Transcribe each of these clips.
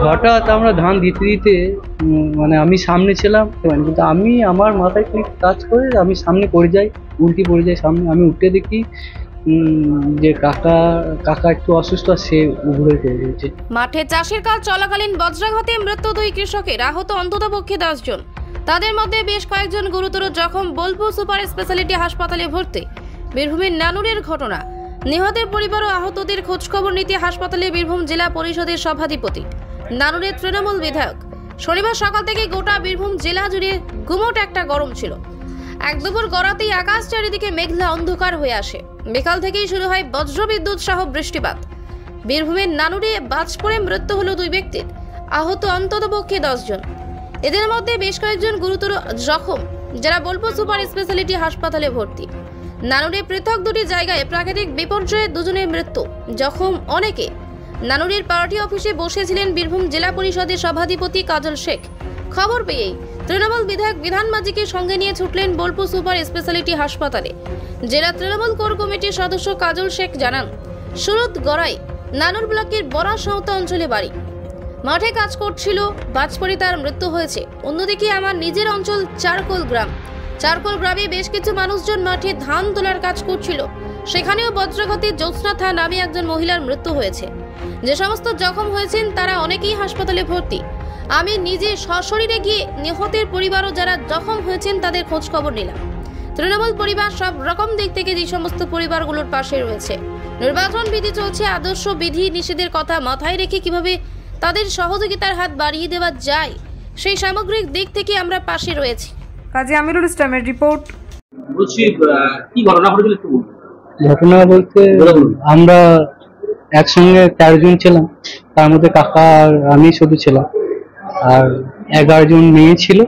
হঠাৎ আমরা ধান দিতে দিতে মানে আমি সামনে ছিলাম, কিন্তু আমি আমার মাথায় ঠিক কাজ করে আমি সামনে পড়ে যাই, উল্টি পড়ে যাই সামনে। আমি উঠে দেখি যে কাকা একটু অসুস্থ, সে উবুড়ে পড়ে গেছে। মাঠে চাষের কাজ চলাকালীন বজ্রাঘাতে মৃত্যু দুই কৃষকের, আহত অন্ততপক্ষে 10 জন। তাদের মধ্যে বেশ কয়েকজন গুরুতর জখম। বোলপুর সুপার স্পেশালিটি হাসপাতালে ভর্তি। বীরভূমের নানুরের ঘটনা। নিহতের পরিবার ও আহতদের খোঁজখবর নিতে হাসপাতালে বীরভূম জেলা পরিষদের সভাধিপতি, নানুরের তৃণমূল বিধায়ক। শনিবার সকাল থেকে গোটা বীরভূম জেলা জুড়ে গুমোট একটা গরম ছিল। এক দুপুর গড়াতেই আকাশ চারিদিকে মেঘলা অন্ধকার হয়ে আসে। বিকাল থেকেই শুরু হয় বজ্রবিদ্যুৎ সহ বৃষ্টিপাত। বীরভূমের নানুরে বাজ পড়ে মৃত্যু হলো 2 ব্যক্তির, আহত অন্ততপক্ষে 10 জন। এদের মধ্যে বেশ কয়েকজন গুরুতর জখম, যারা বোলপুর সুপার স্পেশালিটি হাসপাতালে ভর্তি। নানুরে পৃথক 2টি জায়গায় প্রাকৃতিক বিপর্যয়ে 2 জনের মৃত্যু, জখম অনেকে। নানুরের পার্টি অফিসে বসেছিলেন বীরভূম জেলা পরিষদের সভাধিপতি কাজল শেখ। খবর পেয়েই তৃণমূল বিধায়ক বিধান মাঝিকে সঙ্গে নিয়ে ছুটলেন বোলপুর সুপার স্পেশালিটি হাসপাতালে। জেলা তৃণমূল কোর কমিটির সদস্য কাজল শেখ জানান, সুরত গড়াই নানুর ব্লকের বড়া সাঁওতা অঞ্চলে বাড়ি। মাঠে কাজ করছিল, বাজ পড়ে তার মৃত্যু হয়েছে। অন্যদিকে আমার নিজের অঞ্চল চারকোল গ্রামে বেশ কিছু মানুষজন মাঠে ধান তোলার কাজ করছিল। সেখানেও বজ্রঘাতে জ্যোৎস্না নামে একজন মহিলার মৃত্যু হয়েছে। যে সমস্ত জখম হয়েছেন তারা অনেকেই হাসপাতালে ভর্তি। আমি নিজে সশরীরে গিয়ে নিহতের পরিবার ও যারা জখম হয়েছেন তাদের খোঁজ খবর নিলাম। তৃণমূল পরিবার সব রকম দিক থেকে যে সমস্ত পরিবারগুলোর পাশে রয়েছে। নির্বাচন বিধি চলছে, আদর্শ বিধি নিষেধের কথা মাথায় রেখে কিভাবে তাদের সহযোগিতার হাত বাড়িয়ে দেওয়া যায়, সেই সামগ্রিক দিক থেকে আমরা পাশে রয়েছি। কাজী আমিরুল ইসলামের রিপোর্ট। বলছি, কি ঘটনা ঘটেছিল একটু বলুন। ঘটনা বলতে আমরা একসঙ্গে 13 জন ছিলাম, তার মধ্যে কাকা আর আমি শুধু ছিলাম, আর 11 জন মেয়ে ছিল।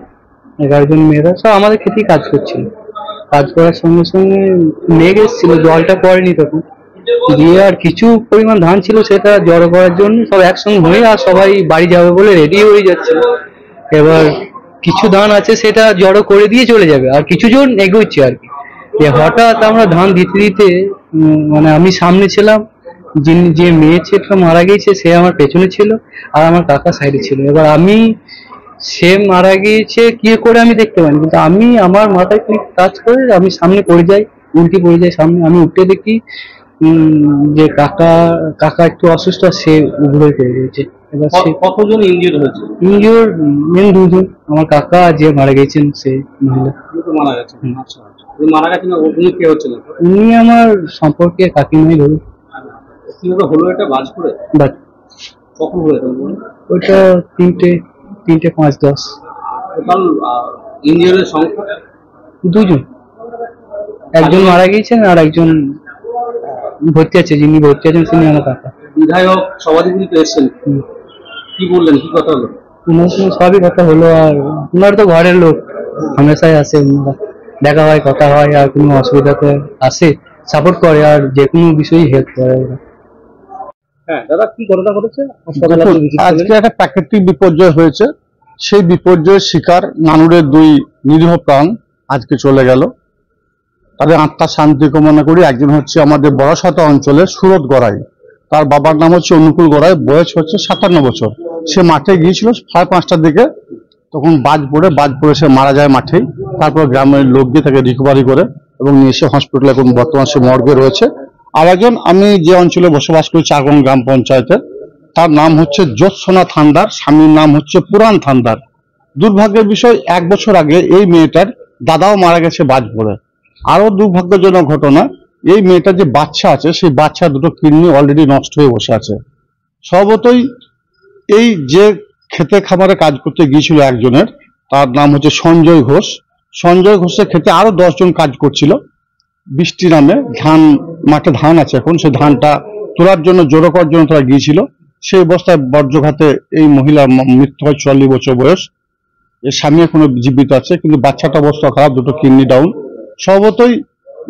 11 জন মেয়েরা সব আমাদের খেতেই কাজ করছিল। কাজ করার সঙ্গে সঙ্গে মেঘ এসেছিল, জলটা পড়েনি তখন। দিয়ে আর কিছু পরিমাণ ধান ছিল, সেটা জড়ো করার জন্য সব একসঙ্গে হয়ে আর সবাই বাড়ি যাবে বলে রেডি হয়ে যাচ্ছিল। এবার কিছু ধান আছে সেটা জড়ো করে দিয়ে চলে যাবে, আর কিছু জন এগোচ্ছে আর কি। হঠাৎ আমরা ধান দিতে দিতে মানে আমি সামনে ছিলাম, যে মেয়ে ছেলেটা মারা গিয়েছে সে আমার পেছনে ছিল, আর আমার কাকা সাইডে ছিল। এবার সে মারা গিয়েছে কি করে আমি দেখতে পাইনি, কিন্তু আমি আমার মাথায় ঠিক কাজ করে আমি সামনে পড়ে যাই, উল্টি পড়ে যাই সামনে। আমি উঠে দেখি যে কাকা একটু অসুস্থ, সে উবুড়ে পড়ে গেছে। এবার কতজন ইনজিওর হয়েছে? ইনজিওর মেন 2 জন, আমার কাকা যে মারা গেছেন সে মহিলা। মারা গেছেন? আচ্ছা, মারা গেছেন। উনি কে হচ্ছেন? উনি আমার সম্পর্কে কাকিমাই ধরুন। কিভাবে হলো এটা? বাজ পড়ে? কখন হয়েছে ওইটা 3:05-10। টোটাল ইনজিওরের সংখ্যা 2 জন। একজন মারা গিয়েছেন আর একজন ভর্তি আছে। যিনি ভর্তি আছেন তিনি আমার কাকা। বিধায়ক সভাধিপতি এসেছেন, কি বললেন, কি কথা হলো? ওনার সঙ্গে সবই কথা হলো, আর ওনার তো ঘরের লোক, হামেশাই আসে, ওনারা দেখা হয়, কথা হয়, আর কোনো অসুবিধাতে আসে, সাপোর্ট করে, আর যে কোনো বিষয়ে হেল্প করে ওরা। হ্যাঁ দাদা, কি ঘটনা ঘটেছে? আজকে একটা প্রাকৃতিক বিপর্যয় হয়েছে। সেই বিপর্যয়ের শিকার নানুরের 2 নিরীহ প্রাণ আজকে চলে গেল। তাদের আত্মার শান্তি কামনা করি। একজন হচ্ছে আমাদের বড়াসাঁওতা অঞ্চলের সুরত গড়াই, তার বাবার নাম হচ্ছে অনুকূল গড়াই, বয়স হচ্ছে 57 বছর। সে মাঠে গিয়েছিল 5:30টার দিকে, তখন বাজ পড়ে সে মারা যায় মাঠেই। তারপর গ্রামের লোক দিয়ে তাকে রিকভারি করে এবং নিয়ে এসে হসপিটালে, এখন বর্তমান সে মর্গে রয়েছে। আর একজন, আমি যে অঞ্চলে বসবাস করি চারকোল গ্রাম পঞ্চায়েতে, তার নাম হচ্ছে জ্যোৎস্না থান্দার, স্বামীর নাম হচ্ছে পুরাণ থান্দার। দুর্ভাগ্যের বিষয়, 1 বছর আগে এই মেয়েটার দাদাও মারা গেছে বাজ পড়ে। আরো দুর্ভাগ্যজনক ঘটনা, এই মেয়েটার যে বাচ্চা আছে, সেই বাচ্চা 2টো কিডনি অলরেডি নষ্ট হয়ে বসে আছে। স্বভাবতই এই যে খেতে খামারে কাজ করতে গিয়েছিল একজনের, তার নাম হচ্ছে সঞ্জয় ঘোষ। সঞ্জয় ঘোষের খেতে আরো 10 জন কাজ করছিল। বৃষ্টি নামে মাঠে ধান আছে, এখন সেই ধানটা তোলার জন্য, জড়ো করার জন্য তারা গিয়েছিল। সেই অবস্থায় বজ্রঘাতে এই মহিলার মৃত্যু হয়। 40 বছর বয়স। এর স্বামী এখনো জীবিত আছে, কিন্তু বাচ্চাটা অবস্থা খারাপ, 2টো কিডনি ডাউন। স্বভাবতই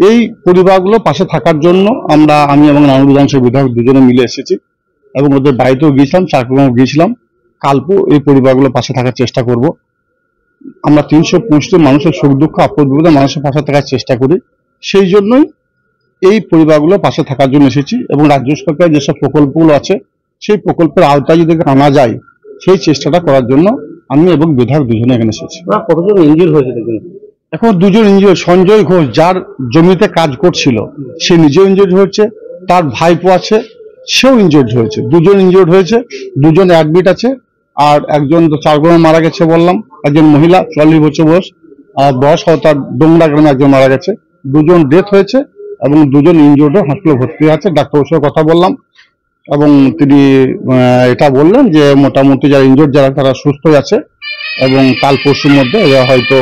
এই পরিবারগুলো পাশে থাকার জন্য আমি এবং নানুর বিধানসভা বিধায়ক 2 জনে মিলে এসেছি, এবং ওদের বাড়িতেও গিয়েছিলাম, চারকোলে গিয়েছিলাম। কালকেও এই পরিবারগুলো পাশে থাকার চেষ্টা করব। আমরা 365 মানুষের সুখ দুঃখ আপদ বিপদে মানুষের পাশে থাকার চেষ্টা করি। সেই জন্যই এই পরিবারগুলো পাশে থাকার জন্য এসেছি, এবং রাজ্য সরকারের যেসব প্রকল্পগুলো আছে সেই প্রকল্পের আওতায় যদি আনা যায় সেই চেষ্টাটা করার জন্য আমি এবং বিধায়ক দুজনে এখানে এসেছি। কতজন ইনজিওর হয়েছে দেখুন? এখন দুজন ইনজিওর, সঞ্জয় ঘোষ যার জমিতে কাজ করছিল সে নিজেও ইনজিওর্ড হয়েছে, তার ভাইপো আছে সেও ইনজিওর্ড হয়েছে, দুজন ইনজিওর্ড হয়েছে, দুজন অ্যাডমিট আছে। আর একজন তো 4 গ্রামে মারা গেছে বললাম, একজন মহিলা 44 বছর বয়স তার ডোংরা গ্রামে একজন মারা গেছে, দুজন ডেথ হয়েছে এবং দুজন ইনজিওর্ড হাসপাতালে ভর্তি আছে। ডাক্তারের সঙ্গে কথা বললাম এবং তিনি এটা বললেন যে মোটামুটি যারা ইনজিওর্ড যারা তারা সুস্থই আছে এবং কাল পরশুর মধ্যে এরা হয়তো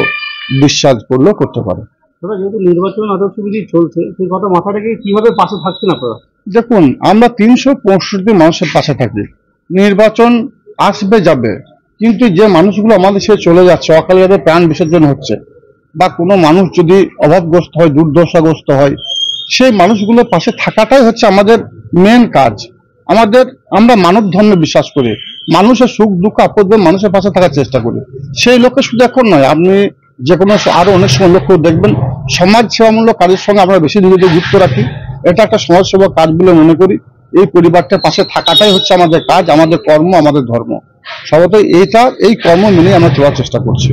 ডিসচার্জ করলেও করতে পারে। যেহেতু নির্বাচন আদর্শবিধি চলছে সেই কথা মাথা রেখে কিভাবে পাশে থাকছেন আপনারা? দেখুন, আমরা 365 মানুষের পাশে থাকি। নির্বাচন আসবে যাবে, কিন্তু যে মানুষগুলো আমাদের সে চলে যাচ্ছে, অকালে যাদের প্রাণ বিসর্জন হচ্ছে বা কোনো মানুষ যদি অভাবগ্রস্ত হয়, দুর্দশাগ্রস্ত হয়, সেই মানুষগুলোর পাশে থাকাটাই হচ্ছে আমাদের মেন কাজ। আমরা মানব ধর্মে বিশ্বাস করি, মানুষের সুখ দুঃখ আপদে মানুষের পাশে থাকার চেষ্টা করি। সেই লক্ষ্যে শুধু এখন নয়, আপনি যে কোনো আরো অনেক সময় লক্ষ্য দেখবেন সমাজ সেবামূলক কাজের সঙ্গে আমরা বেশি নিজেকে যুক্ত রাখি। এটা একটা সমাজসেবা কাজ বলে মনে করি। এই পরিবারটার পাশে থাকাটাই হচ্ছে আমাদের কাজ, আমাদের কর্ম, আমাদের ধর্ম। সবতই এই কর্ম মেনে আমরা চলার চেষ্টা করছি।